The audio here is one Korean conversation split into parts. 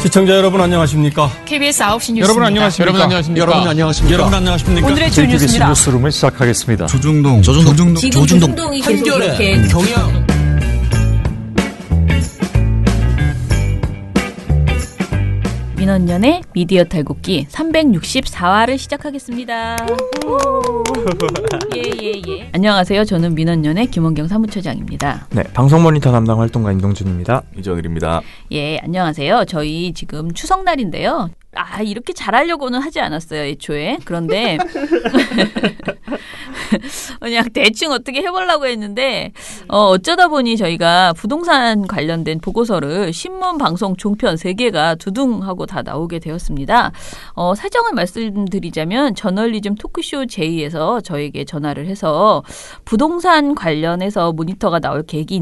시청자 여러분 안녕하십니까? KBS 9시 뉴스입니다. 여러분 안녕하십니까? 여러분 안녕하십니까? 오늘의 주 뉴스입니다. 뉴스룸을 시작하겠습니다. 조중동 한결의 경영. 민원연의 미디어 탈곡기 364화를 시작하겠습니다. 예. 안녕하세요. 저는 민원연의 김원경 사무처장입니다. 네, 방송 모니터 담당 활동가 임동준입니다. 이정일입니다. 예, 안녕하세요. 저희 지금 추석날인데요. 이렇게 잘하려고는 하지 않았어요, 애초에. 그런데 그냥 대충 어떻게 해보려고 했는데 어쩌다 보니 저희가 부동산 관련된 보고서를 신문, 방송, 종편 3개가 두둥하고 다 나오게 되었습니다. 사정을 말씀드리자면 저널리즘 토크쇼 J에서 저에게 전화를 해서 부동산 관련해서 모니터가 나올 계획이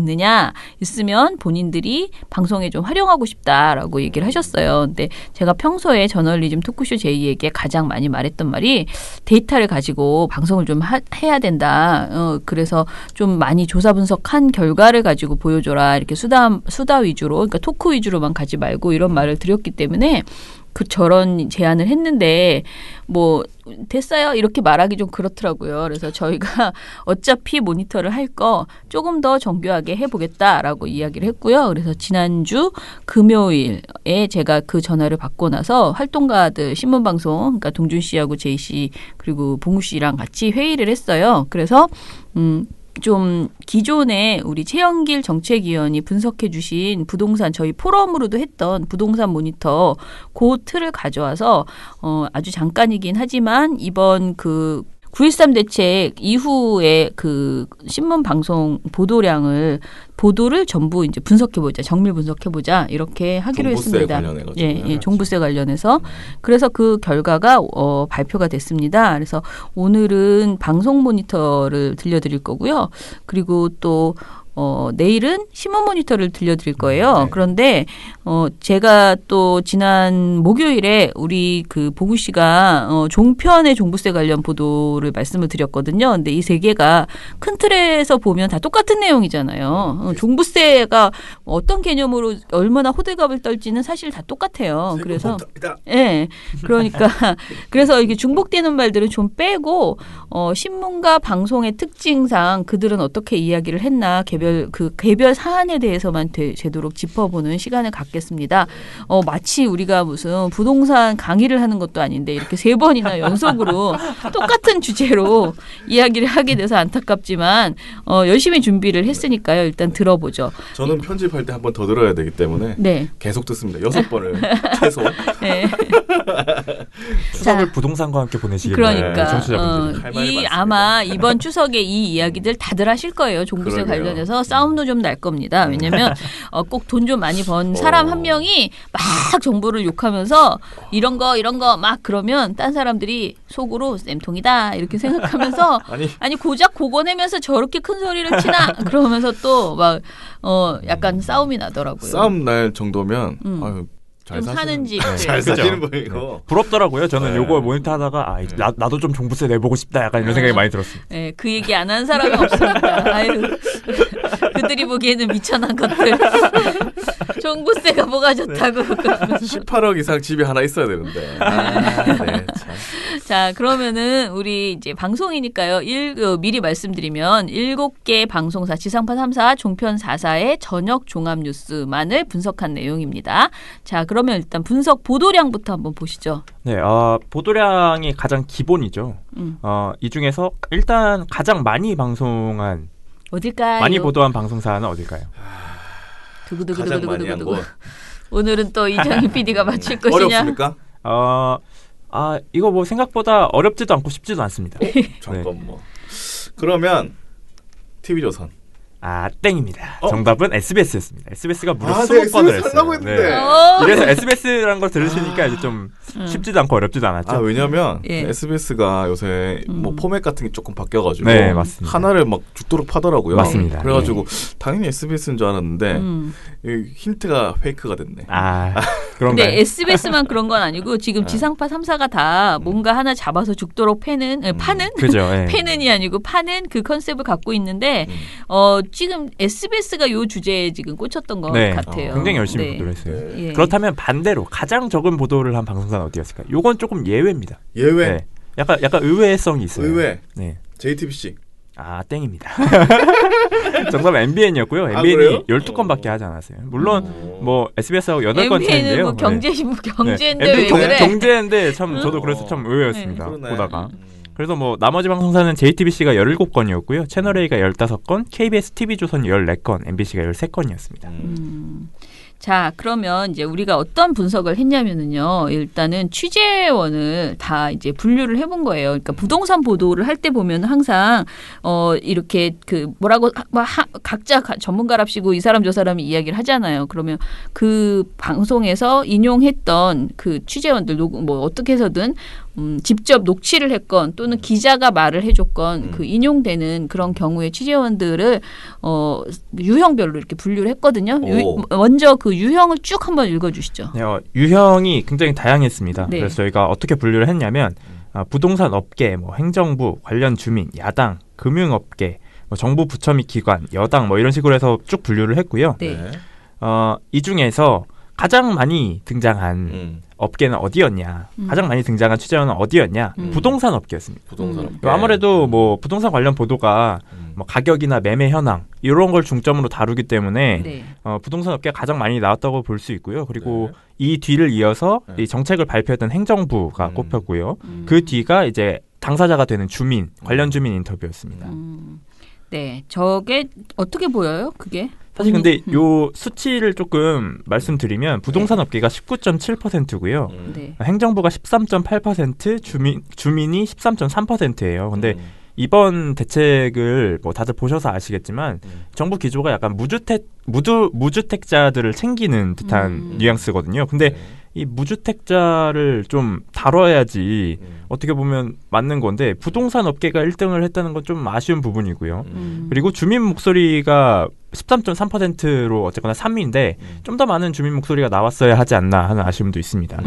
있으면 본인들이 방송에 좀 활용하고 싶다라고 얘기를 하셨어요. 근데 제가 평소에 저널리즘 토크쇼 J에게 가장 많이 말했던 말이 데이터를 가지고 방송을 좀 해야 된다. 그래서 좀 많이 조사 분석한 결과를 가지고 보여줘라. 이렇게 수다 위주로, 그러니까 토크 위주로만 가지 말고 이런 말을 드렸기 때문에 저런 제안을 했는데 뭐 됐어요 이렇게 말하기 좀 그렇더라고요. 그래서 저희가 어차피 모니터를 할 거 조금 더 정교하게 해보겠다라고 이야기를 했고요. 그래서 지난주 금요일에 제가 그 전화를 받고 나서 활동가들 신문방송, 그러니까 동준 씨하고 제이 씨 그리고 봉우 씨랑 같이 회의를 했어요. 그래서 좀 기존에 우리 최영길 정책위원이 분석해 주신 부동산, 저희 포럼으로도 했던 부동산 모니터 그 틀을 가져와서 아주 잠깐이긴 하지만 이번 그 9.13 대책 이후에 그 신문 방송 보도를 전부 이제 분석해보자, 정밀 분석해보자 이렇게 하기로 했습니다. 예, 종부세 관련해서. 그래서 그 결과가 발표가 됐습니다. 그래서 오늘은 방송 모니터를 들려드릴 거고요. 그리고 또 내일은 신문 모니터를 들려드릴 거예요. 네. 그런데 제가 또 지난 목요일에 우리 그 보구 씨가 종편의 종부세 관련 보도를 말씀을 드렸거든요. 근데 이 3개가 큰 틀에서 보면 다 똑같은 내용이잖아요. 종부세가 어떤 개념으로 얼마나 호들갑을 떨지는 사실 다 똑같아요. 그래서 예, 그러니까 그래서 이게 중복되는 말들은 좀 빼고 신문과 방송의 특징상 그들은 어떻게 이야기를 했나 개별 사안에 대해서만 되도록 짚어보는 시간을 갖겠습니다. 마치 우리가 무슨 부동산 강의를 하는 것도 아닌데 이렇게 3번이나 연속으로 똑같은 주제로 이야기를 하게 돼서 안타깝지만 열심히 준비를 했으니까요. 일단 들어보죠. 저는 편집할 때 한 번 더 들어야 되기 때문에 네. 계속 듣습니다. 6번을 최소. 네. 추석을 부동산과 함께 보내시겠네요. 그러니까 청취자분들이. 아마 이번 추석에 이 이야기들 다들 하실 거예요. 종부세 관련해서 싸움도 좀 날 겁니다. 왜냐하면 꼭 돈 좀 많이 번 사람 한 명이 막 정부를 욕하면서 이런 거 막 그러면 딴 사람들이 속으로 쌤통이다 이렇게 생각하면서 아니 고작 그거 내면서 저렇게 큰 소리를 치나 그러면서 또 막 약간 싸움이 나더라고요. 싸움 날 정도면 아유. 잘 사는 집. 잘 사시는 분이고. 부럽더라고요. 저는 요거 모니터 하다가 나도 좀 종부세 내보고 싶다 약간 이런 생각이 많이 들었습니다. 네, 그 얘기 안 하는 사람은 없으니까. 아유, 그들이 보기에는 미천한 것들. 종부세가 뭐가 좋다고. 18억 이상 집이 하나 있어야 되는데. 네, 참. 자, 그러면은 우리 이제 방송이니까요. 미리 말씀드리면 7개 방송사, 지상파 3사, 종편 4사의 저녁 종합 뉴스만을 분석한 내용입니다. 자, 그러면 일단 분석 보도량부터 한번 보시죠. 네, 보도량이 가장 기본이죠. 이 중에서 일단 가장 많이 방송한 어딜까요? 많이 보도한 방송사는 어딜까요? 가장 많이 한 곳. 오늘은 또 이정희 PD가 맞출 것이냐? 어렵습니까? 이거 뭐 생각보다 어렵지도 않고 쉽지도 않습니다. 잠깐 그러면 TV조선. 땡입니다. 정답은 SBS였습니다. SBS가 무려 네, 20번을 했어요. 했는데. 이래서 SBS라는 걸 들으시니까 이제 좀 쉽지도 않고 어렵지도 않았죠. 왜냐면 SBS가 요새 뭐 포맷 같은 게 조금 바뀌어가지고 네, 맞습니다. 하나를 막 죽도록 파더라고요. 맞습니다. 그래가지고 당연히 SBS인 줄 알았는데 이 힌트가 페이크가 됐네. 근데 그런가요? SBS만 그런 건 아니고 지금 네. 지상파 3사가 다 뭔가 하나 잡아서 죽도록 파는 그죠. 예. 패는이 아니고 파는 그 컨셉을 갖고 있는데 지금 SBS가 요 주제에 지금 꽂혔던 것 네. 같아요. 굉장히 열심히 네. 보도를 했어요. 네. 예. 그렇다면 반대로 가장 적은 보도를 한 방송사는 어디였을까요? 요건 조금 예외입니다. 예외. 네. 약간 의외성이 있어요. 의외. 네. JTBC. 아, 땡입니다. 정답은 MBN이었고요. 아, MBN이 그래요? 12건밖에 하지 않았어요. 물론 뭐 SBS하고 8건 MBN은 차인데요. 뭐 경제인데 MBN 왜 그래? 경제인데 참 저도 그래서 참 의외였습니다. 그러네. 보다가. 그래서 뭐 나머지 방송사는 JTBC가 17건이었고요. 채널A가 15건, KBS TV조선 14건, MBC가 13건이었습니다. 자, 그러면 이제 우리가 어떤 분석을 했냐면은요. 일단은 취재원을 다 이제 분류를 해본 거예요. 그러니까 부동산 보도를 할 때 보면 항상 이렇게 그 뭐라고 각자 전문가랍시고 이 사람 저 사람이 이야기를 하잖아요. 그러면 그 방송에서 인용했던 그 취재원들 뭐 어떻게 해서든 직접 녹취를 했건 또는 기자가 말을 해줬건 그 인용되는 그런 경우에 취재원들을 유형별로 이렇게 분류를 했거든요. 먼저 그 유형을 쭉 한번 읽어주시죠. 네, 유형이 굉장히 다양했습니다. 네. 그래서 저희가 어떻게 분류를 했냐면 부동산 업계, 뭐 행정부, 관련 주민, 야당, 금융업계, 뭐 정부 부처 및 기관, 여당 뭐 이런 식으로 해서 쭉 분류를 했고요. 네. 이 중에서 가장 많이 등장한 업계는 어디였냐, 가장 많이 등장한 취재원은 어디였냐, 부동산 업계였습니다. 부동산 업계. 아무래도 뭐 부동산 관련 보도가 뭐 가격이나 매매 현황 이런 걸 중점으로 다루기 때문에 네. 부동산 업계가 가장 많이 나왔다고 볼 수 있고요. 그리고 이 뒤를 이어서 이 정책을 발표했던 행정부가 꼽혔고요. 그 뒤가 이제 당사자가 되는 주민, 관련 주민 인터뷰였습니다. 네, 저게 어떻게 보여요? 그게? 사실 근데 요 수치를 조금 말씀드리면 부동산 업계가 19.7%고요. 네. 행정부가 13.8%, 주민이 13.3%예요. 근데 이번 대책을 뭐 다들 보셔서 아시겠지만 정부 기조가 약간 무주택자들을 챙기는 듯한 뉘앙스거든요. 근데 이 무주택자를 좀 다뤄야지 어떻게 보면 맞는 건데 부동산 업계가 1등을 했다는 건 좀 아쉬운 부분이고요. 그리고 주민 목소리가 13.3%로 어쨌거나 3위인데 좀 더 많은 주민 목소리가 나왔어야 하지 않나 하는 아쉬움도 있습니다.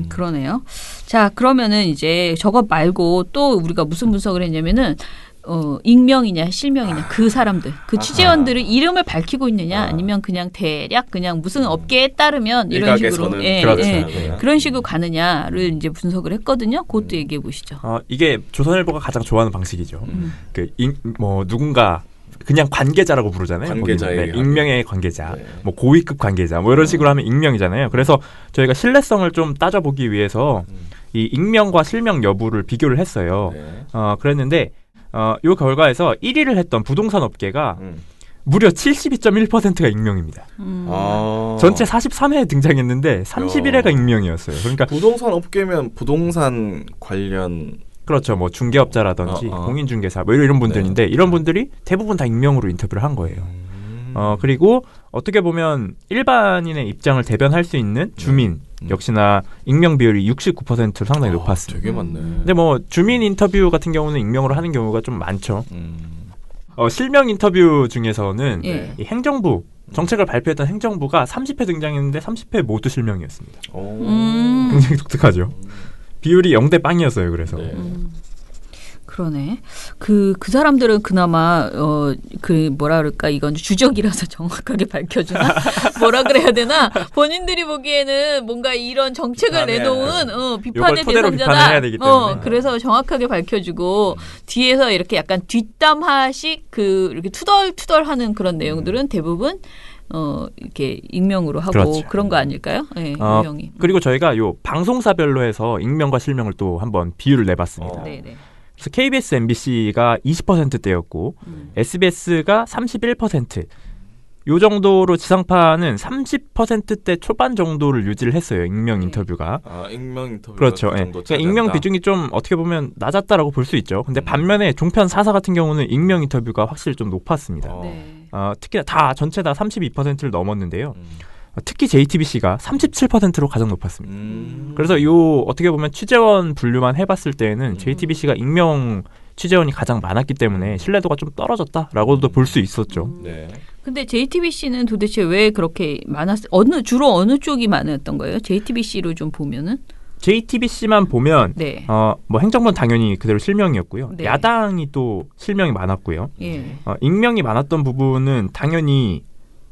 그러네요. 자, 그러면은 이제 저것 말고 또 우리가 무슨 분석을 했냐면은 익명이냐 실명이냐 그 사람들 그 취재원들의 이름을 밝히고 있느냐 아니면 그냥 대략 그냥 무슨 업계에 따르면 이런 식으로 그렇죠. 그런 식으로 가느냐를 이제 분석을 했거든요. 그것도 얘기해 보시죠. 이게 조선일보가 가장 좋아하는 방식이죠. 뭐 누군가 그냥 관계자라고 부르잖아요. 관계자의 익명의 관계자, 뭐 고위급 관계자, 뭐 이런 식으로 하면 익명이잖아요. 그래서 저희가 신뢰성을 좀 따져보기 위해서 이 익명과 실명 여부를 비교를 했어요. 그랬는데 이 결과에서 1위를 했던 부동산 업계가 무려 72.1%가 익명입니다. 전체 43회에 등장했는데 31회가 익명이었어요. 그러니까 부동산 업계면 부동산 관련 그렇죠. 뭐 중개업자라든지 공인중개사 뭐 이런 분들인데 이런 분들이 대부분 다 익명으로 인터뷰를 한 거예요. 그리고 어떻게 보면 일반인의 입장을 대변할 수 있는 주민 역시나 익명 비율이 69%로 상당히 높았습니다. 되게 많네. 근데 뭐 주민 인터뷰 같은 경우는 익명으로 하는 경우가 좀 많죠. 실명 인터뷰 중에서는 이 행정부 정책을 발표했던 행정부가 30회 등장했는데 30회 모두 실명이었습니다. 굉장히 독특하죠. 비율이 0대 0이었어요. 그래서. 그러네. 그 사람들은 그나마 그 뭐라 그럴까 이건 주적이라서 정확하게 밝혀주나 뭐라 그래야 되나 본인들이 보기에는 뭔가 이런 정책을 내놓은 비판의 대상자다. 되기 때문에. 그래서 정확하게 밝혀주고 뒤에서 이렇게 약간 뒷담화식 그 이렇게 투덜투덜하는 그런 내용들은 대부분 이렇게 익명으로 하고 그렇죠. 그런 거 아닐까요? 네, 유형이. 그리고 저희가 요 방송사별로 해서 익명과 실명을 또 한번 비율을 내봤습니다. 네네. 그래서 KBS, MBC가 20%대였고 SBS가 31%. 요 정도로 지상파는 30%대 초반 정도를 유지를 했어요. 익명 인터뷰가. 익명 인터뷰. 그렇죠. 그러니까 익명 비중이 좀 어떻게 보면 낮았다라고 볼 수 있죠. 근데 반면에 종편 4사 같은 경우는 익명 인터뷰가 확실히 좀 높았습니다. 특히 전체 다 32%를 넘었는데요. 특히 JTBC가 37%로 가장 높았습니다. 그래서 요 어떻게 보면 취재원 분류만 해봤을 때는 JTBC가 익명 취재원이 가장 많았기 때문에 신뢰도가 좀 떨어졌다라고도 볼 수 있었죠. 네. 근데 JTBC는 도대체 왜 그렇게 주로 어느 쪽이 많았던 거예요? JTBC로 좀 보면은? JTBC만 보면 네. 뭐 행정부는 당연히 그대로 실명이었고요. 네. 야당이 또 실명이 많았고요. 예. 익명이 많았던 부분은 당연히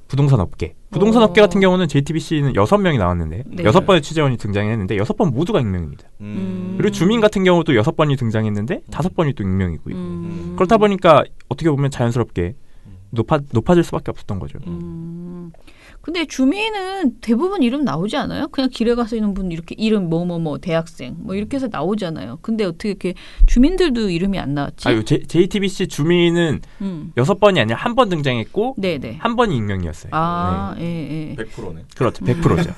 부동산 업계. 부동산 업계 같은 경우는 JTBC는 6명이 나왔는데 네. 6번의 취재원이 등장했는데 6번 모두가 익명입니다. 그리고 주민 같은 경우도 6번이 등장했는데 5번이 또 익명이고요. 그렇다 보니까 어떻게 보면 자연스럽게 높아질 수밖에 없었던 거죠. 근데 주민은 대부분 이름 나오지 않아요? 그냥 길에 가서 있는 분 이렇게 이름 뭐뭐뭐 대학생 뭐 이렇게 해서 나오잖아요. 근데 어떻게 이렇게 주민들도 이름이 안 나왔지? JTBC 주민은 6번이 아니라 한 번 등장했고 네네. 한 번이 익명이었어요. 아, 네. 예. 100%네. 그렇죠. 100%죠.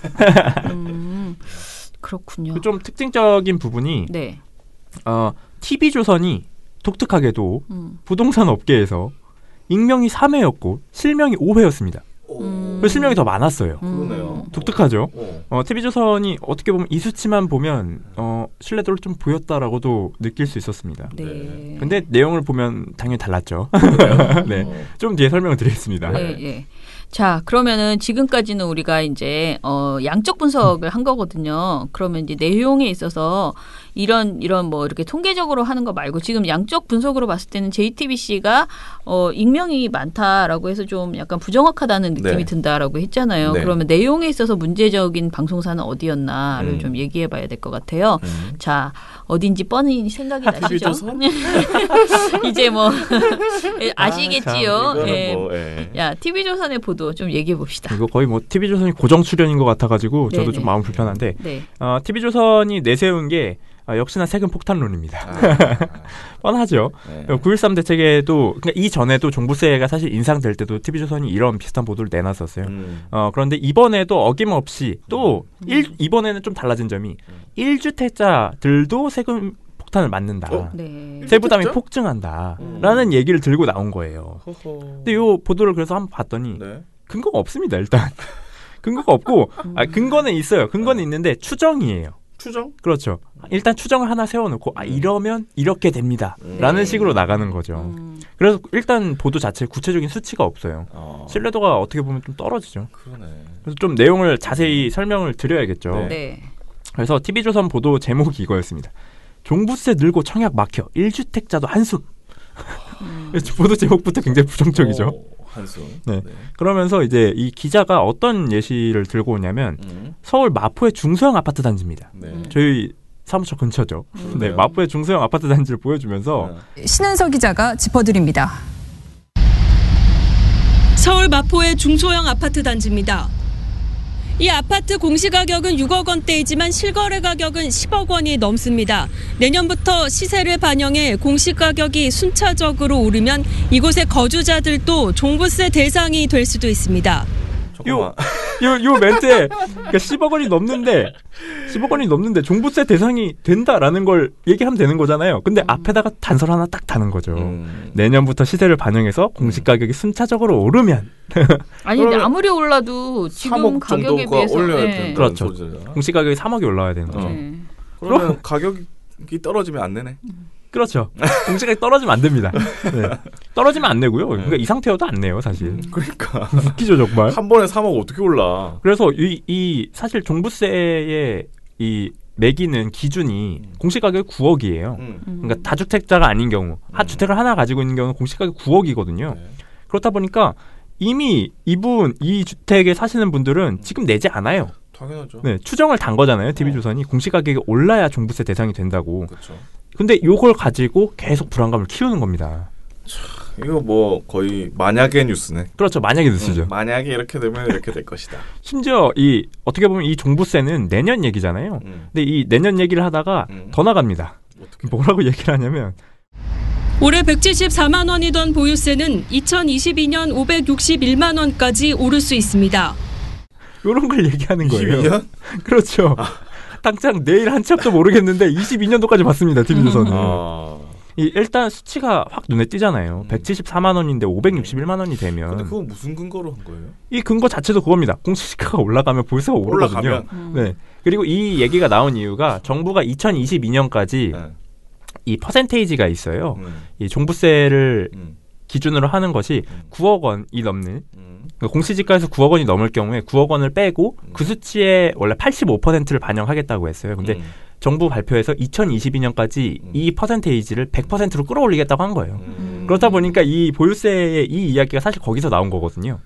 그렇군요. 좀 특징적인 부분이 네. TV조선이 독특하게도 부동산 업계에서 익명이 3회였고 실명이 5회였습니다. 실명이 더 많았어요. 그러네요. 독특하죠. TV조선이 어떻게 보면 이 수치만 보면 신뢰도를 좀 보였다라고도 느낄 수 있었습니다. 네. 근데 내용을 보면 당연히 달랐죠. 네. 좀 뒤에 설명을 드리겠습니다. 예. 자, 그러면은 지금까지는 우리가 이제 양적 분석을 한 거거든요. 그러면 이제 내용에 있어서 이런 뭐 이렇게 통계적으로 하는 거 말고 지금 양적 분석으로 봤을 때는 JTBC가 익명이 많다라고 해서 좀 약간 부정확하다는 느낌이 네. 든다라고 했잖아요. 네. 그러면 내용에 있어서 문제적인 방송사는 어디였나를 좀 얘기해 봐야 될 것 같아요. 자, 어딘지 뻔히 생각이 나시죠? TV조선? 이제 뭐 아시겠지요. 참, 예. 뭐, 예. 야, TV조선의 보도 좀 얘기해 봅시다. 이거 거의 뭐 TV조선이 고정 출연인 것 같아가지고 저도 네네. 좀 마음 불편한데 네. TV조선이 내세운 게 역시나 세금 폭탄론입니다. 뻔하죠. 네. 9.13 대책에도 그러니까 이전에도 종부세가 사실 인상될 때도 TV조선이 이런 비슷한 보도를 내놨었어요. 그런데 이번에도 어김없이 또 이번에는 좀 달라진 점이 1주택자들도 세금 폭탄을 맞는다. 네. 세부담이 폭증한다라는 얘기를 들고 나온 거예요. 근데 이 보도를 그래서 한번 봤더니 네. 근거가 없습니다. 일단 근거가 없고 근거는 있어요. 근거는 있는데 추정이에요. 추정? 그렇죠. 일단 추정을 하나 세워놓고 이러면 이렇게 됩니다. 라는 식으로 나가는 거죠. 그래서 일단 보도 자체에 구체적인 수치가 없어요. 신뢰도가 어떻게 보면 좀 떨어지죠. 그러네. 그래서 좀 내용을 자세히 설명을 드려야겠죠. 네. 네. 그래서 TV조선 보도 제목이 이거였습니다. 종부세 늘고 청약 막혀 1주택자도 한숨. 보도 제목부터 굉장히 부정적이죠. 한숨. 네. 그러면서 이제 이 기자가 어떤 예시를 들고 오냐면 서울 마포의 중소형 아파트 단지입니다. 네. 저희 사무처 근처죠. 네, 마포의 중소형 아파트 단지를 보여주면서 신은서 기자가 짚어드립니다. 서울 마포의 중소형 아파트 단지입니다. 이 아파트 공시가격은 6억 원대이지만 실거래 가격은 10억 원이 넘습니다. 내년부터 시세를 반영해 공시가격이 순차적으로 오르면 이곳의 거주자들도 종부세 대상이 될 수도 있습니다. 요 멘트에 그러니까 10억 원이 넘는데 종부세 대상이 된다라는 걸 얘기하면 되는 거잖아요. 근데 앞에다가 단서 하나 딱 다는 거죠. 내년부터 시세를 반영해서 공시가격이 순차적으로 오르면 아니 근데 아무리 올라도 지금 가격에 비해서 올려야 네. 된다는 그렇죠. 소리잖아. 공시가격이 3억이 올라와야 되는 거죠. 네. 그러면 가격이 떨어지면 안 내네. 그렇죠. 공시가격이 떨어지면 안 됩니다. 네. 떨어지면 안 내고요. 그러니까 이 상태여도 안 내요, 사실. 그러니까 웃기죠, 정말. 한 번에 3억 어떻게 올라? 그래서 이 사실 종부세의 이 매기는 기준이 공시가격이 9억이에요. 그러니까 다주택자가 아닌 경우, 한 주택을 하나 가지고 있는 경우는 공시가격이 9억이거든요. 네. 그렇다 보니까 이미 이 주택에 사시는 분들은 지금 내지 않아요. 당연하죠. 네, 추정을 단 거잖아요. TV조선이 공시가격이 올라야 종부세 대상이 된다고. 그렇죠. 근데 요걸 가지고 계속 불안감을 키우는 겁니다. 이거 뭐 거의 만약의 뉴스네. 그렇죠. 만약에 뉴스죠. 만약에 이렇게 되면 이렇게 될 것이다. 심지어 어떻게 보면 이 종부세는 내년 얘기잖아요. 근데 이 내년 얘기를 하다가 더 나갑니다. 어떻게? 뭐라고 얘기를 하냐면 올해 174만 원이던 보유세는 2022년 561만 원까지 오를 수 있습니다. 이런 걸 얘기하는 거예요. 22년? 그렇죠. 당장 내일 한 치 앞도 모르겠는데 22년도까지 봤습니다. TV조선은. 일단 수치가 확 눈에 띄잖아요. 174만 원인데 561만 원이 되면. 근데 그건 무슨 근거로 한 거예요? 이 근거 자체도 그겁니다. 공시지가가 올라가면 보유세가 오르거든요. 네. 그리고 이 얘기가 나온 이유가 정부가 2022년까지 이 퍼센테이지가 있어요. 이 종부세를 기준으로 하는 것이 9억 원이 넘는 그러니까 공시지가에서 9억 원이 넘을 경우에 9억 원을 빼고 그 수치의 원래 85%를 반영하겠다고 했어요. 근데 정부 발표에서 2022년까지 이 퍼센테이지를 100%로 끌어올리겠다고 한 거예요. 그렇다 보니까 이 보유세의 이 이야기가 사실 거기서 나온 거거든요.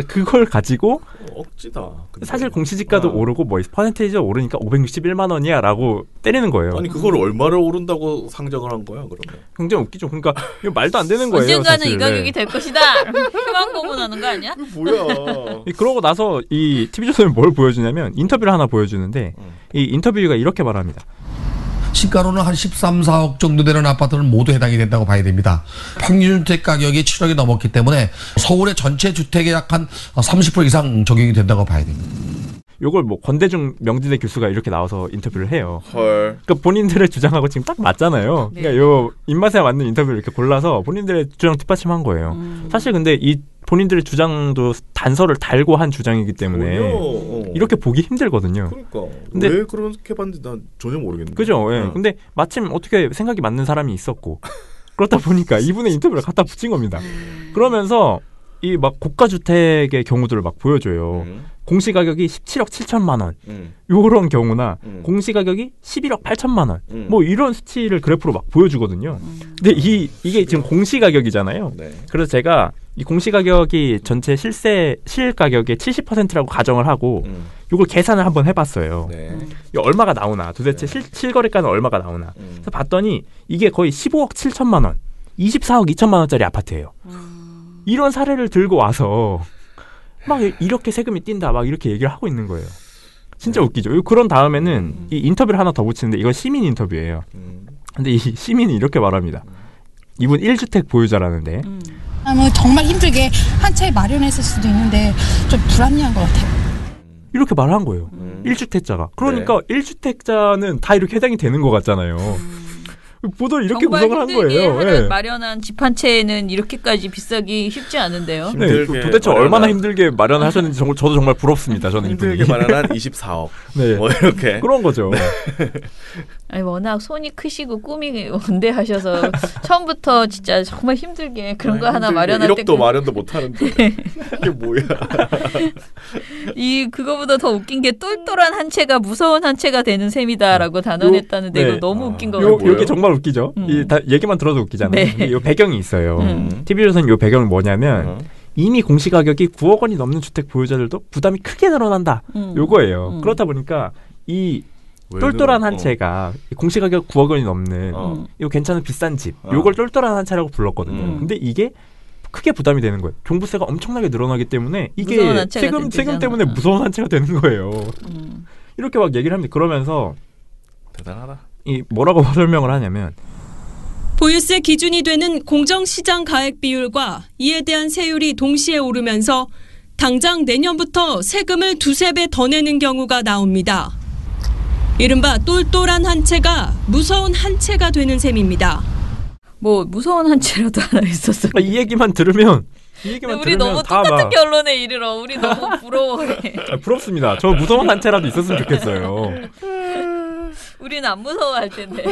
그걸 가지고 억지다. 근데. 사실 공시지가도 오르고 뭐 퍼센테이지가 오르니까 561만 원이야 라고 때리는 거예요. 아니 그걸 얼마를 오른다고 상정을 한 거야 그러면? 굉장히 웃기죠. 그러니까 이거 말도 안 되는 거예요. 언젠가는 사실. 이 가격이 될 것이다. 희망 고문하는 거 아니야? 뭐야? 그러고 나서 이 TV조선이 뭘 보여주냐면 인터뷰를 하나 보여주는데 이 인터뷰가 이렇게 말합니다. 시가로는 한 13, 4억 정도 되는 아파트는 모두 해당이 된다고 봐야 됩니다. 평균주택 가격이 7억이 넘었기 때문에 서울의 전체 주택의 약 한 30% 이상 적용이 된다고 봐야 됩니다. 요걸 뭐 권대중 명지대 교수가 이렇게 나와서 인터뷰를 해요. 헐. 그러니까 본인들의 주장하고 지금 딱 맞잖아요. 네. 그러니까 요 입맛에 맞는 인터뷰를 이렇게 골라서 본인들의 주장 뒷받침한 거예요. 사실 근데 이 본인들의 주장도 단서를 달고 한 주장이기 때문에 이렇게 보기 힘들거든요. 그러니까 근데 왜 그렇게 봤는지 난 전혀 모르겠는데. 그죠? 예. 근데 마침 어떻게 생각이 맞는 사람이 있었고 그렇다 보니까 이분의 인터뷰를 갖다 붙인 겁니다. 그러면서 이 막 고가 주택의 경우들을 막 보여줘요. 공시 가격이 17억 7천만 원. 요런 경우나 공시 가격이 11억 8천만 원. 뭐 이런 수치를 그래프로 막 보여주거든요. 근데 이게 지금 공시 가격이잖아요. 네. 그래서 제가 이 공시 가격이 전체 실 가격의 70%라고 가정을 하고 요걸 계산을 한번 해봤어요. 네. 이거 얼마가 나오나 도대체 실거래가는 얼마가 나오나. 그래서 봤더니 이게 거의 15억 7천만 원, 24억 2천만 원짜리 아파트예요. 이런 사례를 들고 와서 막 이렇게 세금이 뛴다 막 이렇게 얘기를 하고 있는 거예요. 진짜 웃기죠. 그런 다음에는 이 인터뷰를 하나 더 붙이는데 이건 시민 인터뷰예요. 근데 이 시민이 이렇게 말합니다. 이분 1주택 보유자라는데 정말 힘들게 한 채 마련했을 수도 있는데 좀 불합리한 것 같아요. 이렇게 말을 한 거예요. 1주택자가. 그러니까 1주택자는 다 이렇게 해당이 되는 것 같잖아요. 보도를 이렇게 구성을 한 거예요. 네. 마련한 집 한 채는 이렇게까지 비싸기 쉽지 않은데요. 네, 도대체 얼마나 힘들게 마련하셨는지 저도 정말 부럽습니다. 저는 힘들게 마련한 24억. 네, 뭐 이렇게 그런 거죠. 아니 워낙 손이 크시고 꿈이 원대하셔서 처음부터 진짜 정말 힘들게 그런 거 하나 마련할 때 1억도 마련도 못 하는데 이게 뭐야? 그거보다 더 웃긴 게 똘똘한 한 채가 무서운 한 채가 되는 셈이다라고 단언했다는데 이거 너무 웃긴 거 같아요. 이게 정말 웃기죠. 얘기만 들어도 웃기잖아요. 네. 이 배경이 있어요. TV조선 이 배경은 뭐냐면 이미 공시가격이 9억 원이 넘는 주택 보유자들도 부담이 크게 늘어난다. 요거예요. 그렇다 보니까 이 똘똘한 한 채가 공시가격 9억 원이 넘는 이거 괜찮은 비싼 집 요걸 똘똘한 한 채라고 불렀거든요. 근데 이게 크게 부담이 되는 거예요. 종부세가 엄청나게 늘어나기 때문에 이게 세금 때문에 무서운 한 채가 되는 거예요. 이렇게 막 얘기를 합니다. 그러면서 대단하다. 이 뭐라고 설명을 하냐면 보유세 기준이 되는 공정시장 가액 비율과 이에 대한 세율이 동시에 오르면서 당장 내년부터 세금을 2~3배 더 내는 경우가 나옵니다. 이른바 똘똘한 한 채가 무서운 한 채가 되는 셈입니다. 뭐 무서운 한 채라도 하나 있었어요. 이 얘기만 들으면 우리 너무 똑같은 결론에 이르러 우리 너무 부러워해. 부럽습니다. 저 무서운 한 채라도 있었으면 좋겠어요. 우리는 안 무서워할 텐데.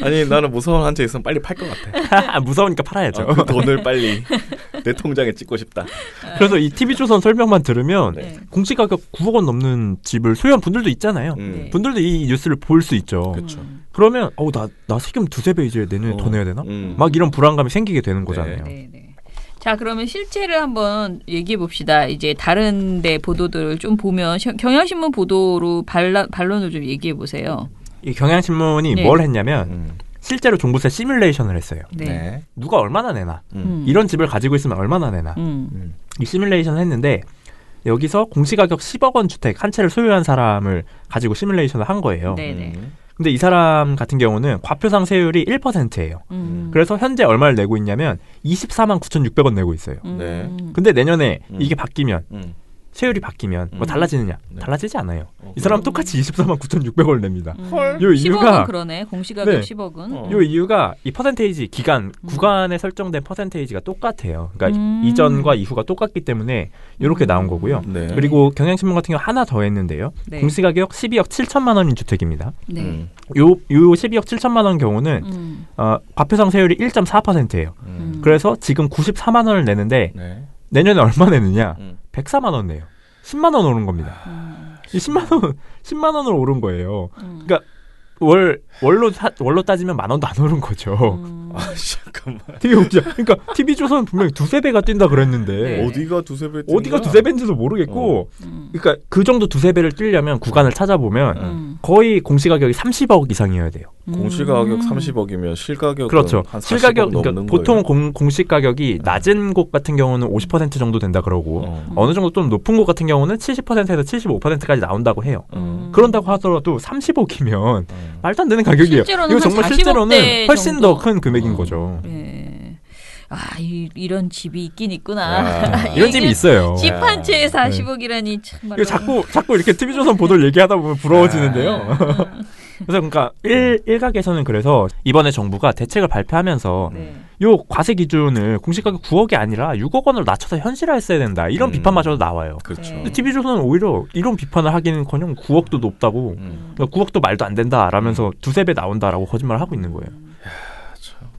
아니 나는 무서운 한 채 있으면 빨리 팔 것 같아. 무서우니까 팔아야죠. 그 돈을 빨리 내 통장에 찍고 싶다. 그래서 이 TV조선 설명만 들으면 공시가격 9억 원 넘는 집을 소유한 분들도 있잖아요. 분들도 이 뉴스를 볼 수 있죠. 그렇죠. 그러면 나 세금 2~3배 이제 내년에 더 내야 되나? 막 이런 불안감이 생기게 되는 거잖아요. 네. 자, 그러면 실제를 한번 얘기해 봅시다. 이제 다른 데 보도들을 좀 보면 경향신문 보도로 반론을 좀 얘기해 보세요. 이 경향신문이 뭘 했냐면 실제로 종부세 시뮬레이션을 했어요. 네. 누가 얼마나 내나 이런 집을 가지고 있으면 얼마나 내나 이 시뮬레이션을 했는데 여기서 공시가격 10억 원 주택 한 채를 소유한 사람을 가지고 시뮬레이션을 한 거예요. 네네. 근데 이 사람 같은 경우는 과표상 세율이 1%예요. 그래서 현재 얼마를 내고 있냐면 24만 9,600원 내고 있어요. 네. 근데 내년에 이게 바뀌면 세율이 바뀌면 뭐 달라지느냐? 달라지지 않아요. 어, 이 사람 똑같이 24만 9,600원을 냅니다. 헐. 요 이유가 10억은 그러네. 공시가격 네. 10억은. 요 이유가 이 퍼센테이지 기간 구간에 설정된 퍼센테이지가 똑같아요. 그러니까 이전과 이후가 똑같기 때문에 이렇게 나온 거고요. 네. 그리고 경향신문 같은 경우 하나 더 했는데요. 네. 공시가격 12억 7천만 원인 주택입니다. 네. 요 12억 7천만 원 경우는 과표상 세율이 1.4%예요. 그래서 지금 94만 원을 내는데 네. 내년에 얼마 내느냐? 104만 원 내요. 10만 원 오른 겁니다. 이 10만 원을 오른 거예요. 그러니까 월로 따지면 만 원도 안 오른 거죠. 잠깐만. 되게 웃겨. 그러니까 TV조선은 분명히 두세 배가 뛴다 그랬는데 네. 어디가 두세 배? 어디가 두세 배인지도 모르겠고 그러니까 그 정도 두세 배를 뛰려면 구간을 찾아보면 거의 공시가격이 30억 이상이어야 돼요. 공시가격 30억이면 실가격은 그렇죠. 한 40억 실가격 넘는 그러니까 보통 거예요. 공시가격이 낮은 곳 같은 경우는 50% 정도 된다 그러고 어느 정도 좀 높은 곳 같은 경우는 70%에서 75%까지 나온다고 해요. 그런다고 하더라도 30억이면 말도 안 되는 가격이에요. 실제로는 이거 정말 한 40억 실제로는 대 훨씬 정도. 더 큰 금액인 거죠. 예. 이런 집이 있긴 있구나. 이런 집이 있어요. 집 한 채에 40억이라니 정말. 이거 자꾸 이렇게 TV조선 보도를 얘기하다 보면 부러워지는데요. 그래서 그러니까 일각에서는 그래서 이번에 정부가 대책을 발표하면서 요 과세 기준을 공시가격 9억이 아니라 6억 원으로 낮춰서 현실화했어야 된다. 이런 비판마저도 나와요. 그렇죠. 네. 근데 TV조선은 오히려 이런 비판을 하기는커녕 9억도 높다고 그러니까 9억도 말도 안 된다라면서 두세 배 나온다라고 거짓말을 하고 있는 거예요.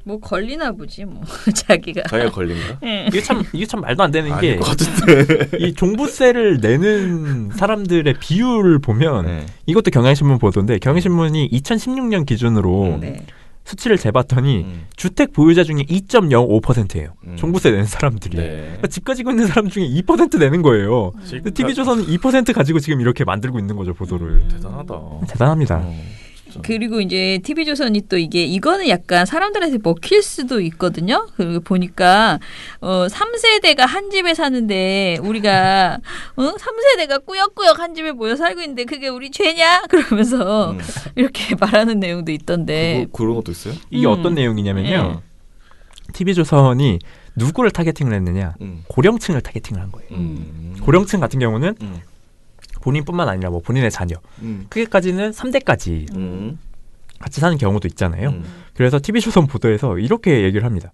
뭐 걸리나 보지 뭐 자기가. 자기가 걸린 거야? 이게 참 말도 안 되는 게 아닐 것 같은데. 이 종부세를 내는 사람들의 비율을 보면 네. 이것도 경향신문 보도인데 경향신문이 2016년 기준으로 네. 수치를 재봤더니 주택 보유자 중에 2.05%예요. 종부세 내는 사람들이. 네. 그러니까 집 가지고 있는 사람 중에 2% 내는 거예요. TV조선은 2% 가지고 지금 이렇게 만들고 있는 거죠, 보도를. 대단하다. 대단합니다. 그리고 이제 TV조선이 또 이거는 약간 사람들한테 먹힐 수도 있거든요. 그리고 보니까 3세대가 한 집에 사는데 우리가 3세대가 꾸역꾸역 한 집에 모여 살고 있는데 그게 우리 죄냐? 그러면서 이렇게 말하는 내용도 있던데. 그런 것도 있어요? 이게 어떤 내용이냐면요. TV조선이 누구를 타겟팅을 했느냐? 고령층을 타겟팅을 한 거예요. 고령층 같은 경우는 본인뿐만 아니라 뭐 본인의 자녀 크게까지는 3대까지 같이 사는 경우도 있잖아요. 그래서 TV조선 보도에서 이렇게 얘기를 합니다.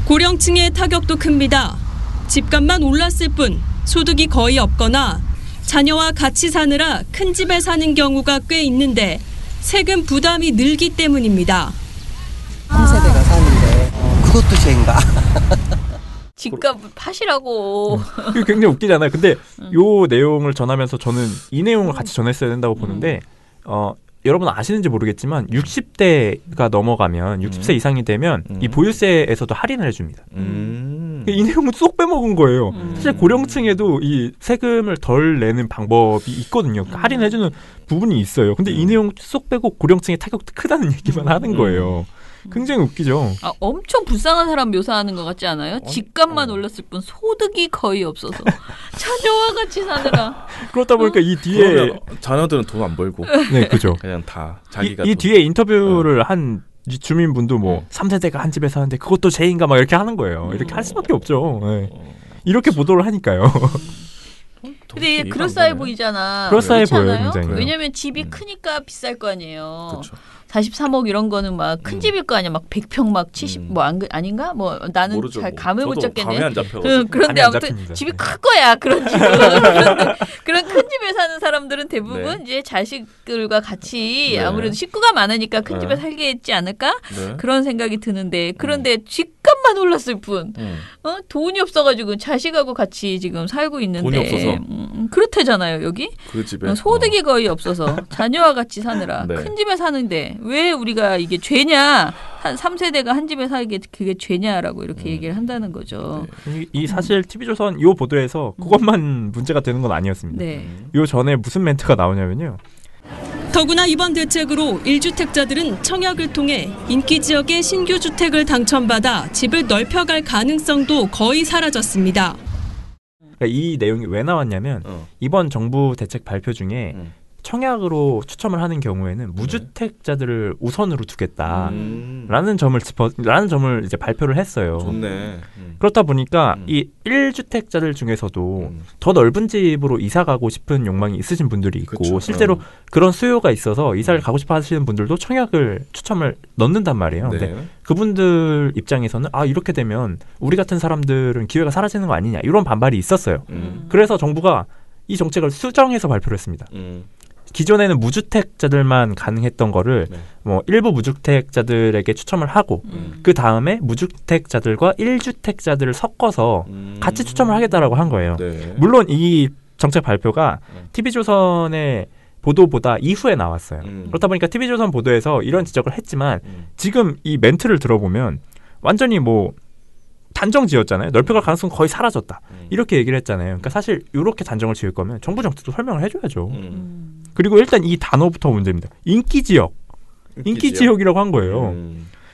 고령층의 타격도 큽니다. 집값만 올랐을 뿐 소득이 거의 없거나 자녀와 같이 사느라 큰 집에 사는 경우가 꽤 있는데 세금 부담이 늘기 때문입니다. 3세대가 사는데 그것도 죄인가? 집값을 파시라고. 이게 굉장히 웃기잖아요. 근데 요 내용을 전하면서 저는 이 내용을 같이 전했어야 된다고 보는데 여러분 아시는지 모르겠지만 60대가 넘어가면 60세 이상이 되면 이 보유세에서도 할인을 해줍니다. 이 내용은 쏙 빼먹은 거예요. 사실 고령층에도 이 세금을 덜 내는 방법이 있거든요. 그러니까 할인해주는 부분이 있어요. 근데 이 내용 쏙 빼고 고령층의 타격도 크다는 얘기만 하는 거예요. 굉장히 웃기죠. 엄청 불쌍한 사람 묘사하는 것 같지 않아요? 집값만 올랐을 뿐 소득이 거의 없어서 자녀와 같이 사느라. 그렇다 보니까 이 뒤에 그러면 자녀들은 돈 안 벌고 네, 그죠. 그냥 다 자기가 이 뒤에 인터뷰를 한 주민분도 뭐 3세대가 한 집에 사는데 그것도 죄인가 막 이렇게 하는 거예요. 이렇게 할 수밖에 없죠. 네. 이렇게 보도를 하니까요. 근데 그럴싸해 보이잖아. 그럴싸해 보여요, 그렇잖아요? 굉장히. 왜냐면 집이 크니까 비쌀 거 아니에요. 그렇죠. 43억 이런 거는 막 큰 집일 거 아니야. 막 100평 막 70 뭐 아닌가? 뭐 나는 모르죠. 잘 뭐. 감을 못 저도 잡겠네. 감이 안 잡혀가지고. 그런데 감이 안 아무튼 잡힙니다. 집이 네. 클 거야. 그런 집은. 그런 큰 집에 사는 사람들은 대부분 네. 이제 자식들과 같이 네. 아무래도 식구가 많으니까 큰 네. 집에 살겠지 않을까? 네. 그런 생각이 드는데 그런데 집값만 올랐을 뿐 돈이 없어가지고 자식하고 같이 지금 살고 있는데 돈이 없어서? 그렇대잖아요 여기. 그 집에 소득이 거의 없어서 자녀와 같이 사느라 네. 큰 집에 사는데 왜 우리가 이게 죄냐? 한 3세대가 한 집에 살게 그게 죄냐라고 이렇게 얘기를 한다는 거죠. 이 사실 TV조선 요 보도에서 그것만 문제가 되는 건 아니었습니다. 네. 요 전에 무슨 멘트가 나오냐면요. 더구나 이번 대책으로 1주택자들은 청약을 통해 인기 지역의 신규 주택을 당첨받아 집을 넓혀갈 가능성도 거의 사라졌습니다. 그러니까 이 내용이 왜 나왔냐면 이번 정부 대책 발표 중에 청약으로 추첨을 하는 경우에는 무주택자들을 우선으로 두겠다라는 점을 이제 발표를 했어요. 좋네. 그렇다 보니까 이 1주택자들 중에서도 더 넓은 집으로 이사 가고 싶은 욕망이 있으신 분들이 있고 그쵸. 실제로 그런 수요가 있어서 이사를 가고 싶어 하시는 분들도 청약을 추첨을 넣는단 말이에요. 네. 근데 그분들 입장에서는 이렇게 되면 우리 같은 사람들은 기회가 사라지는 거 아니냐 이런 반발이 있었어요. 그래서 정부가 이 정책을 수정해서 발표를 했습니다. 기존에는 무주택자들만 가능했던 거를 네. 뭐 일부 무주택자들에게 추첨을 하고 그 다음에 무주택자들과 1주택자들을 섞어서 같이 추첨을 하겠다라고 한 거예요. 네. 물론 이 정책 발표가 TV조선의 보도보다 이후에 나왔어요. 그렇다 보니까 TV조선 보도에서 이런 지적을 했지만 지금 이 멘트를 들어보면 완전히 뭐 단정 지었잖아요. 넓혀갈 가능성은 거의 사라졌다. 이렇게 얘기를 했잖아요. 그러니까 사실 이렇게 단정을 지을 거면 정부 정책도 설명을 해줘야죠. 그리고 일단 이 단어부터 문제입니다. 인기지역. 인기지역이라고 한 거예요.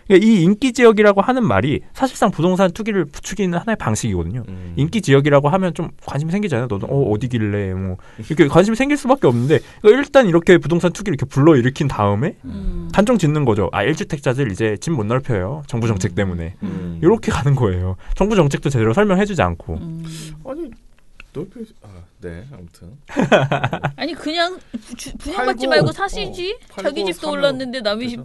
그러니까 이 인기지역이라고 하는 말이 사실상 부동산 투기를 부추기는 하나의 방식이거든요. 인기지역이라고 하면 좀 관심이 생기잖아요. 너도 어디길래 뭐 이렇게 관심이 생길 수밖에 없는데 그러니까 일단 이렇게 부동산 투기를 이렇게 불러일으킨 다음에 단정 짓는 거죠. 1주택자들 이제 집 못 넓혀요. 정부 정책 때문에. 이렇게 가는 거예요. 정부 정책도 제대로 설명해주지 않고. 아니 네, 아무튼. 아니 그냥 분양받지 말고 사시지. 자기 집도 사면 올랐는데 남의 집.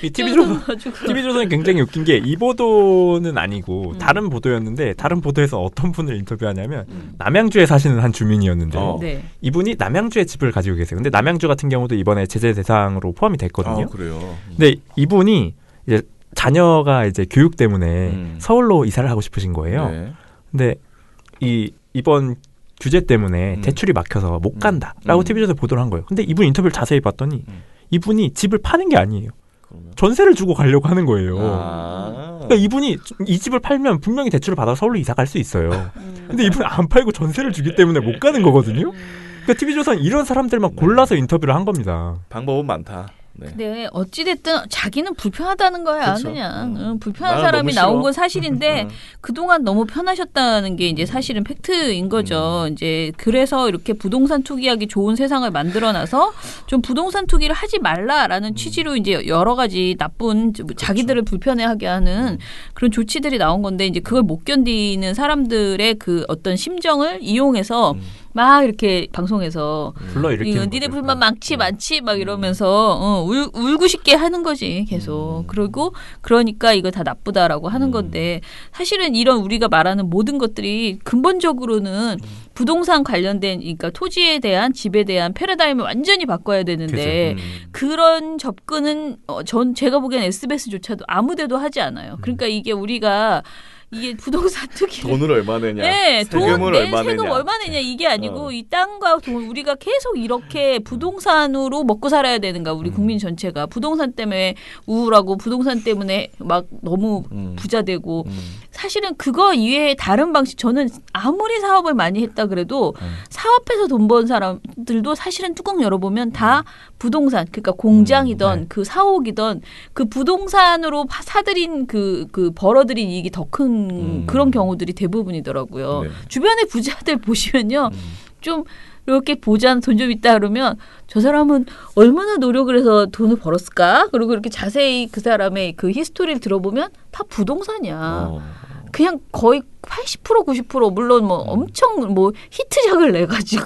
이 TV조선이 굉장히 웃긴 게 이 보도는 아니고 다른 보도였는데 다른 보도에서 어떤 분을 인터뷰하냐면 남양주에 사시는 한 주민이었는데 네. 이분이 남양주에 집을 가지고 계세요. 근데 남양주 같은 경우도 이번에 제재 대상으로 포함이 됐거든요. 그래요. 근데 이분이 이제 자녀가 이제 교육 때문에 서울로 이사를 하고 싶으신 거예요. 네. 근데 이번 규제 때문에 대출이 막혀서 못 간다라고 TV조선에 보도를 한 거예요. 근데 이분 인터뷰를 자세히 봤더니 이분이 집을 파는 게 아니에요. 그러면? 전세를 주고 가려고 하는 거예요. 아. 그러니까 이분이 이 집을 팔면 분명히 대출을 받아서 서울로 이사 갈 수 있어요. 근데 이분이 안 팔고 전세를 주기 때문에 못 가는 거거든요. 그러니까 TV조선 이런 사람들만 골라서 인터뷰를 한 겁니다. 방법은 많다. 네. 근데 어찌됐든 자기는 불편하다는 거야. 그쵸. 그냥 불편한 나는 사람이 너무 싫어. 나온 건 사실인데 그동안 너무 편하셨다는 게 이제 사실은 팩트인 거죠. 이제 그래서 이렇게 부동산 투기하기 좋은 세상을 만들어놔서 좀 부동산 투기를 하지 말라라는 취지로 이제 여러 가지 나쁜 자기들을 불편해하게 하는 그런 조치들이 나온 건데 이제 그걸 못 견디는 사람들의 그 어떤 심정을 이용해서 막 이렇게 방송에서 불러일으키는 니네 거죠. 불만 많지 막 이러면서 울고 싶게 하는 거지 계속. 그리고 그러니까 이거 다 나쁘다라고 하는 건데 사실은 이런 우리가 말하는 모든 것들이 근본적으로는 부동산 관련된 그러니까 토지에 대한 집에 대한 패러다임을 완전히 바꿔야 되는데 그런 접근은 제가 보기엔 SBS조차도 아무데도 하지 않아요. 그러니까 이게 우리가 이게 부동산 투기 돈을 얼마 내냐? 네, 세금을 얼마 세금 내냐? 얼마 내냐 이게 아니고 이 땅과 돈 우리가 계속 이렇게 부동산으로 먹고 살아야 되는가 우리 국민 전체가 부동산 때문에 우울하고 부동산 때문에 막 너무 부자 되고 사실은 그거 이외에 다른 방식 저는 아무리 사업을 많이 했다 그래도 사업해서 돈 번 사람들도 사실은 뚜껑 열어보면 다 부동산 그러니까 공장이던 그 사옥이던 그 부동산으로 사들인 그 벌어들인 이익이 더 큰 그런 경우들이 대부분이더라고요. 네. 주변의 부자들 보시면요. 좀 이렇게 보자 돈 좀 있다 그러면 저 사람은 얼마나 노력을 해서 돈을 벌었을까? 그리고 이렇게 자세히 그 사람의 그 히스토리를 들어보면 다 부동산이야. 그냥 거의 80% 90% 물론 뭐 엄청 뭐 히트작을 내 가지고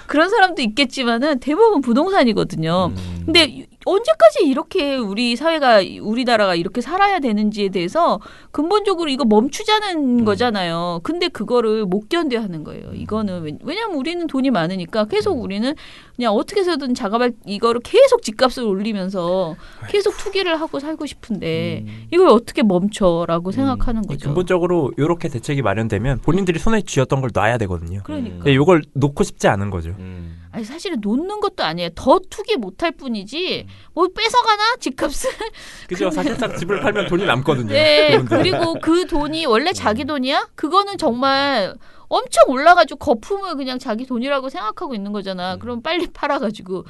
그런 사람도 있겠지만은 대부분 부동산이거든요. 근데 언제까지 이렇게 우리 사회가 우리나라가 이렇게 살아야 되는지에 대해서 근본적으로 이거 멈추자는 거잖아요. 근데 그거를 못 견뎌 하는 거예요. 이거는 왜냐하면 우리는 돈이 많으니까 계속 우리는 그냥 어떻게 해서든 자가발 이거를 계속 집값을 올리면서 계속 투기를 하고 살고 싶은데 이걸 어떻게 멈춰라고 생각하는 거죠. 근본적으로 이렇게 대책이 마련되면 본인들이 손에 쥐었던 걸 놔야 되거든요. 그러니까. 근데 이걸 놓고 싶지 않은 거죠. 아니 사실은 놓는 것도 아니에요. 더 투기 못할 뿐이지 뭐 뺏어가나 집값을. 그죠. 사실상 집을 팔면 돈이 남거든요. 네. 그분들은. 그리고 그 돈이 원래 자기 돈이야? 그거는 정말 엄청 올라가지고 거품을 그냥 자기 돈이라고 생각하고 있는 거잖아. 그럼 빨리 팔아가지고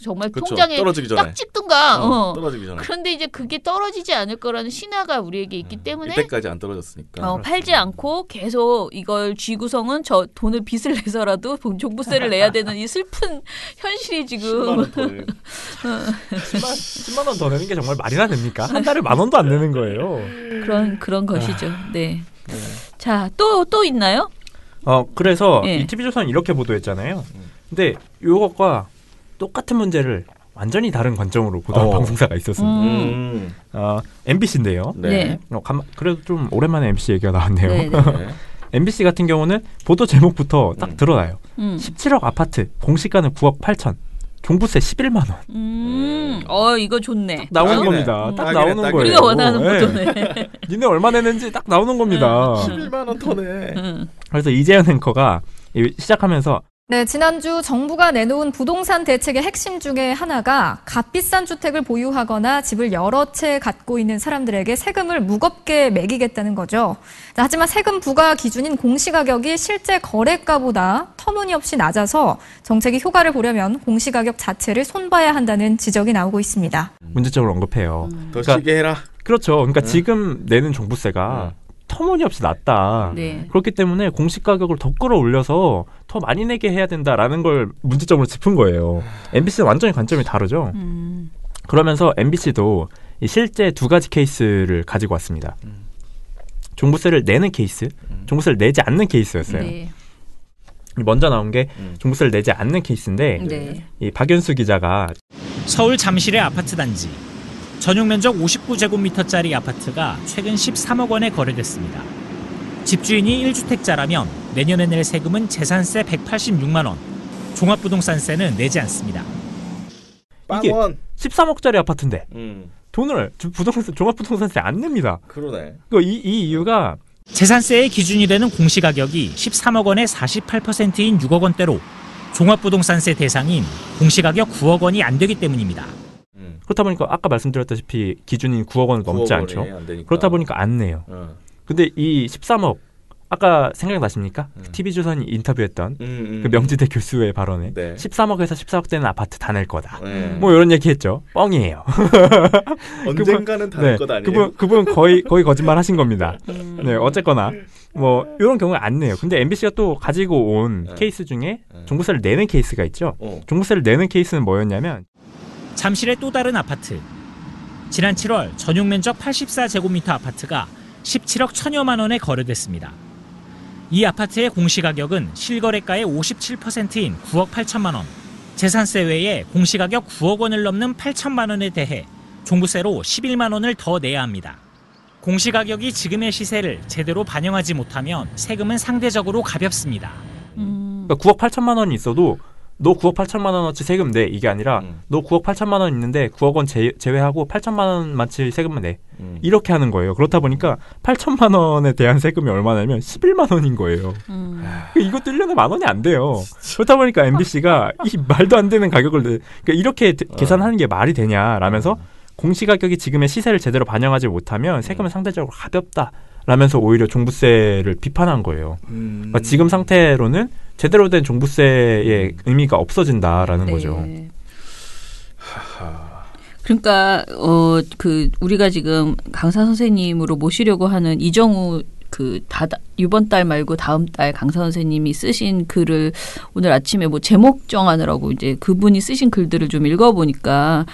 정말 그쵸. 통장에 떨어지기 전에. 딱 찍든가. 떨어지기 전에. 그런데 이제 그게 떨어지지 않을 거라는 신화가 우리에게 있기 때문에 이때까지 안 떨어졌으니까. 팔지 않고 계속 이걸 쥐구성은 저 돈을 빚을 내서라도 종부세를 내야 되는 이 슬픈 현실이 지금 10만 원 더 내는 게 정말 말이나 됩니까? 한 달에 10,000원도 안 내는 거예요. 그런 것이죠. 네. 자, 또 있나요? 그래서 예. 이 TV조선 이렇게 보도했잖아요. 근데 이것과 똑같은 문제를 완전히 다른 관점으로 보도한 방송사가 있었습니다. MBC인데요. 네. 그래도 좀 오랜만에 MBC 얘기가 나왔네요. 네. MBC 같은 경우는 보도 제목부터 딱 드러나요. 17억 아파트, 공시가는 9억 8천, 종부세 11만 원. 이거 좋네. 나오는 딱이네. 겁니다. 딱 딱이네, 나오는 딱이네. 거예요. 우리가 원하는 네. 보도네. 니네 얼마 내는지 딱 나오는 겁니다. 11만 원 더 내. 그래서 이재현 앵커가 시작하면서 네, 지난주 정부가 내놓은 부동산 대책의 핵심 중에 하나가 값비싼 주택을 보유하거나 집을 여러 채 갖고 있는 사람들에게 세금을 무겁게 매기겠다는 거죠. 하지만 세금 부과 기준인 공시가격이 실제 거래가보다 터무니없이 낮아서 정책이 효과를 보려면 공시가격 자체를 손봐야 한다는 지적이 나오고 있습니다. 문제점을 언급해요. 더 시게 해라. 그렇죠. 그러니까 지금 내는 종부세가 터무니없이 낮다. 네. 그렇기 때문에 공시가격을 더 끌어올려서 더 많이 내게 해야 된다라는 걸 문제점으로 짚은 거예요. MBC는 완전히 관점이 다르죠. 그러면서 MBC도 실제 두 가지 케이스를 가지고 왔습니다. 종부세를 내는 케이스, 종부세를 내지 않는 케이스였어요. 네. 먼저 나온 게 종부세를 내지 않는 케이스인데 네. 이 박연수 기자가 서울 잠실의 아파트 단지. 전용 면적 59제곱미터짜리 아파트가 최근 13억 원에 거래됐습니다. 집주인이 1주택자라면 내년에 낼 세금은 재산세 186만 원, 종합부동산세는 내지 않습니다. 이게 빵원. 13억짜리 아파트인데 돈을 종합부동산세 안 냅니다. 그러네. 이 이유가 재산세의 기준이 되는 공시가격이 13억 원의 48%인 6억 원대로 종합부동산세 대상인 공시가격 9억 원이 안 되기 때문입니다. 그렇다 보니까 아까 말씀드렸다시피 기준인 9억 원을 넘지 9억 않죠. 원이 안 되니까. 그렇다 보니까 안 내요. 근데 이 13억 아까 생각나십니까? TV조선이 인터뷰했던 그 명지대 교수의 발언에 네. 13억에서 14억 되는 아파트 다 낼 거다. 네. 뭐 이런 얘기했죠. 뻥이에요. 언젠가는 다 낼 것 아니에요? 그분 거의 거짓말 하신 겁니다. 네, 어쨌거나 뭐 이런 경우에 안 내요. 근데 MBC가 또 가지고 온 케이스 중에 종부세를 내는 케이스가 있죠. 종부세를 내는 케이스는 뭐였냐면 잠실의 또 다른 아파트. 지난 7월 전용 면적 84제곱미터 아파트가 17억 1천여만 원에 거래됐습니다. 이 아파트의 공시가격은 실거래가의 57%인 9억 8천만 원, 재산세 외에 공시가격 9억 원을 넘는 8천만 원에 대해 종부세로 11만 원을 더 내야 합니다. 공시가격이 지금의 시세를 제대로 반영하지 못하면 세금은 상대적으로 가볍습니다. 그러니까 9억 8천만 원이 있어도 너 9억 8천만 원어치 세금 내 이게 아니라 너 9억 8천만 원 있는데 9억 원 제외하고 8천만 원만치 세금만 내 이렇게 하는 거예요. 그렇다 보니까 8천만 원에 대한 세금이 얼마냐면 11만 원인 거예요. 이것도 1년에 10,000원이 안 돼요. 그렇다 보니까 MBC가 이 말도 안 되는 가격을 그러니까 이렇게 계산하는 게 말이 되냐라면서 공시가격이 지금의 시세를 제대로 반영하지 못하면 세금은 상대적으로 가볍다. 라면서 오히려 종부세를 비판한 거예요. 그러니까 지금 상태로는 제대로 된 종부세의 의미가 없어진다라는 거죠. 그러니까 우리가 지금 강사 선생님으로 모시려고 하는 이정우 이번 달 말고 다음 달 강사 선생님이 쓰신 글을 오늘 아침에 뭐 제목 정하느라고 이제 그분이 쓰신 글들을 좀 읽어보니까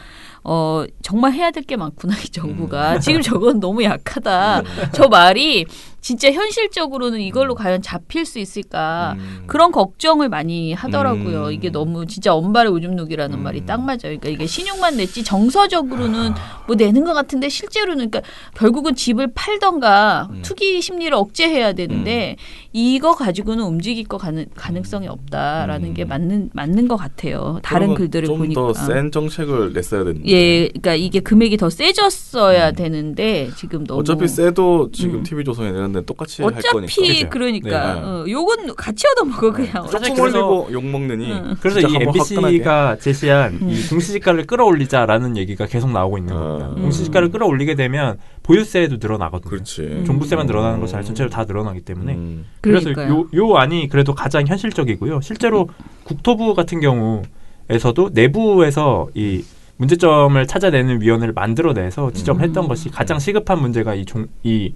정말 해야 될 게 많구나, 이 정부가. 지금 저건 너무 약하다. 저 말이 진짜 현실적으로는 이걸로 과연 잡힐 수 있을까. 그런 걱정을 많이 하더라고요. 이게 너무 진짜 엄발의 오줌 누기라는 말이 딱 맞아요. 그러니까 이게 신용만 냈지 정서적으로는 뭐 내는 것 같은데 실제로는 그러니까 결국은 집을 팔던가 투기 심리를 억제해야 되는데 이거 가지고는 움직일 거 가능성이 없다라는 게 맞는 것 같아요. 다른 글들을 보니까. 좀 더 센 정책을 냈어야 되는데. 예, 그러니까 이게 금액이 더 세졌어야 되는데 지금 너무 어차피 세도 지금 TV조선에 내는 다른 데는 똑같이 할 거니까. 어차피 그러니까 욕은 같이 얻어먹어 그냥. 조금 올리고 욕 먹느니. 그래서 이 MBC가 제시한 이 공시지가를 끌어올리자라는 얘기가 계속 나오고 있는 겁니다. 공시지가를 끌어올리게 되면 보유세도 늘어나거든요. 그렇지. 종부세만 늘어나는 것이 아니라 전체로 다 늘어나기 때문에. 그래서 요 안이 그래도 가장 현실적이고요. 실제로 국토부 같은 경우에서도 내부에서 이 문제점을 찾아내는 위원회를 만들어내서 지적했던 것이 가장 시급한 문제가 이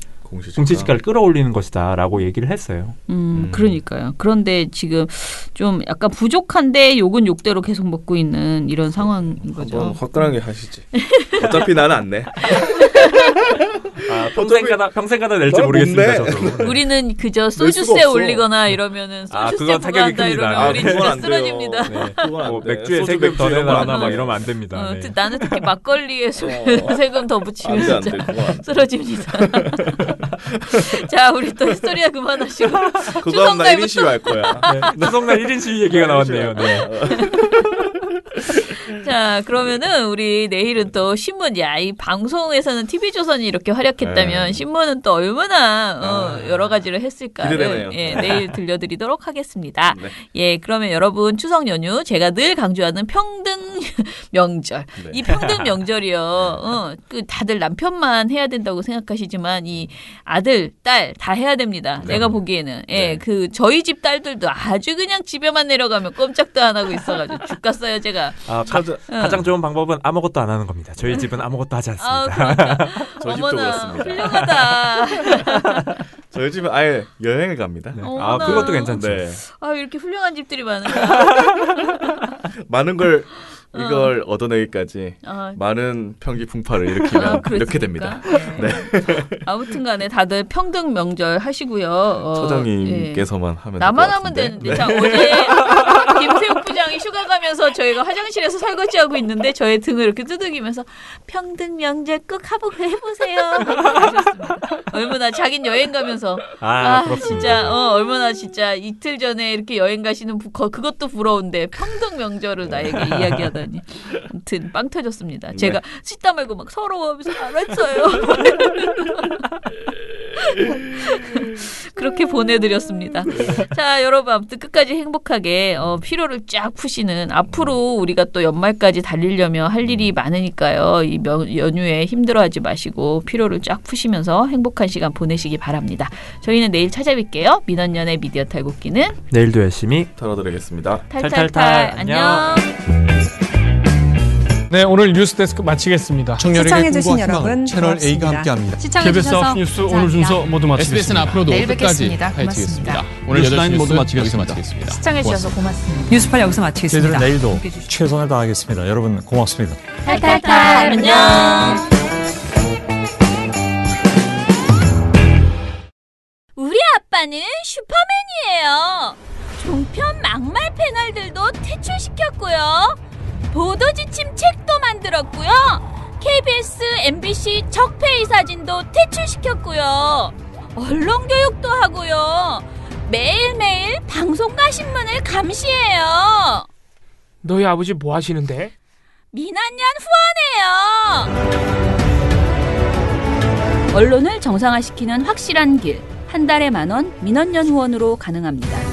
공시지가를 끌어올리는 것이다라고 얘기를 했어요. 그러니까요. 그런데 지금 좀 약간 부족한데 욕은 욕대로 계속 먹고 있는 이런 상황인 거죠. 한번 화끈하게 하시지. 어차피 나는 안 내. 평생가다 낼지 모르겠습니다. 저도. 우리는 그저 소주세 올리거나 이러면은 소주세 부과한다 이러면 우리 진짜 쓰러집니다. 뭐 맥주에 세금 더 내거나 막 이러면 안 됩니다. 나는 특히 막걸리에 세금 더 붙이면 진짜 쓰러집니다. 자, 우리 또 스토리야 그만하시고. 그건 나 1인 시위 할 거야. 추석날 1인 시위 얘기가 나왔네요. 네. 자, 그러면은 우리 내일은 또 신문, 이 방송에서는 TV조선이 이렇게 활약했다면 신문은 또 얼마나 여러 가지를 했을까를 내일 들려드리도록 하겠습니다. 네. 그러면 여러분 추석 연휴 제가 늘 강조하는 평등 명절. 네. 이 평등 명절이요. 다들 남편만 해야 된다고 생각하시지만 이 아들, 딸 다 해야 됩니다. 네. 내가 보기에는. 저희 집 딸들도 아주 그냥 집에만 내려가면 꼼짝도 안 하고 있어가지고 죽겠어요, 제가. 가장 좋은 방법은 아무것도 안 하는 겁니다. 저희 집은 아무것도 하지 않습니다. 그러니까. 저희 집도 그렇습니다. 훌륭하다. 저희 집은 아예 여행을 갑니다. 네. 그것도 괜찮죠. 네. 이렇게 훌륭한 집들이 많은가. 많은 걸 이걸 얻어내기까지 많은 평기 풍파를 일으키면 이렇게 됩니다. 네. 아무튼 간에 다들 평등 명절 하시고요. 처장님께서만 하면 나만 하면 되는데. 자, 어제 김세욱 부장이 휴가 가면서 저희가 화장실에서 설거지하고 있는데 저의 등을 이렇게 두들기면서 평등 명절 꼭 해보세요. 하셨습니다. 얼마나 자긴 여행 가면서 진짜 얼마나 진짜 이틀 전에 이렇게 여행 가시는 그것도 부러운데 평등 명절을 나에게 이야기하다. 아무튼 빵 터졌습니다. 네. 제가 씻다 말고 막 서러워하면서 알았어요. 그렇게 보내드렸습니다. 자, 여러분 아무튼 끝까지 행복하게 피로를 쫙 푸시는 앞으로 우리가 또 연말까지 달리려면 할 일이 많으니까요. 이 연휴에 힘들어하지 마시고 피로를 쫙 푸시면서 행복한 시간 보내시기 바랍니다. 저희는 내일 찾아뵐게요. 민원연의 미디어 탈곡기는 내일도 열심히 털어드리겠습니다. 탈탈탈 안녕. 네, 오늘 뉴스데스크 마치겠습니다. 시청해주신 여러분 채널 A가 함께합니다. KBS 뉴스 오늘 순서 모두 마치겠습니다. SBS는 앞으로도 끝까지 파헤치겠습니다. 오늘 뉴스9 모두 여기서 마치겠습니다. 시청해주셔서 고맙습니다. 뉴스8 여기서 마치겠습니다. 저희들은 내일도 최선을 다하겠습니다. 여러분 고맙습니다. 탈탈탈 안녕. 우리 아빠는 슈퍼맨이에요. 종편 막말 패널들도 퇴출시켰고요. 보도지침 책도 만들었고요. KBS, MBC 적폐의 사진도 퇴출시켰고요. 언론교육도 하고요. 매일매일 방송과 신문을 감시해요. 너희 아버지 뭐 하시는데? 민원연 후원해요. 언론을 정상화시키는 확실한 길. 한 달에 10,000원 민원연 후원으로 가능합니다.